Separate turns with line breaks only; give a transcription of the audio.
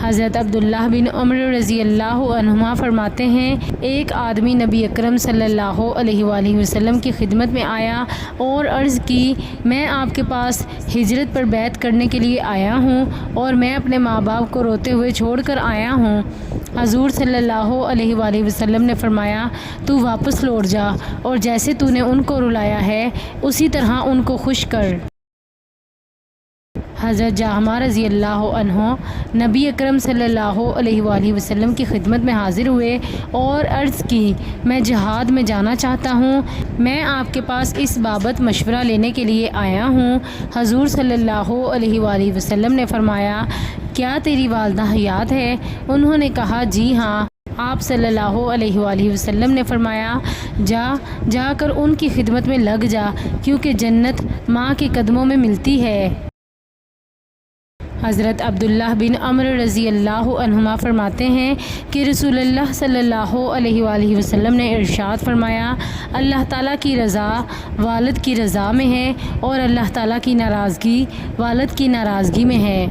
حضرت عبداللہ بن عمر رضی اللہ عنہما فرماتے ہیں، ایک آدمی نبی اکرم صلی اللہ علیہ وآلہ وسلم کی خدمت میں آیا اور عرض کی، میں آپ کے پاس ہجرت پر بیعت کرنے کے لیے آیا ہوں اور میں اپنے ماں باپ کو روتے ہوئے چھوڑ کر آیا ہوں۔ حضور صلی اللہ علیہ وآلہ وسلم نے فرمایا، تو واپس لوٹ جا اور جیسے تو نے ان کو رلایا ہے اسی طرح ان کو خوش کر۔ حضرت جہمہ رضی اللہ عنہ نبی اکرم صلی اللہ علیہ وآلہ وسلم کی خدمت میں حاضر ہوئے اور عرض کی، میں جہاد میں جانا چاہتا ہوں، میں آپ کے پاس اس بابت مشورہ لینے کے لیے آیا ہوں۔ حضور صلی اللہ علیہ وآلہ وسلم نے فرمایا، کیا تیری والدہ حیات ہے؟ انہوں نے کہا، جی ہاں۔ آپ صلی اللہ علیہ وآلہ وسلم نے فرمایا، جا کر ان کی خدمت میں لگ جا، کیونکہ جنت ماں کے قدموں میں ملتی ہے۔ حضرت عبداللہ بن عمر رضی اللہ عنہما فرماتے ہیں کہ رسول اللہ صلی اللہ علیہ وآلہ وسلم نے ارشاد فرمایا، اللہ تعالیٰ کی رضا والد کی رضا میں ہے اور اللہ تعالیٰ کی ناراضگی والد کی ناراضگی میں ہے۔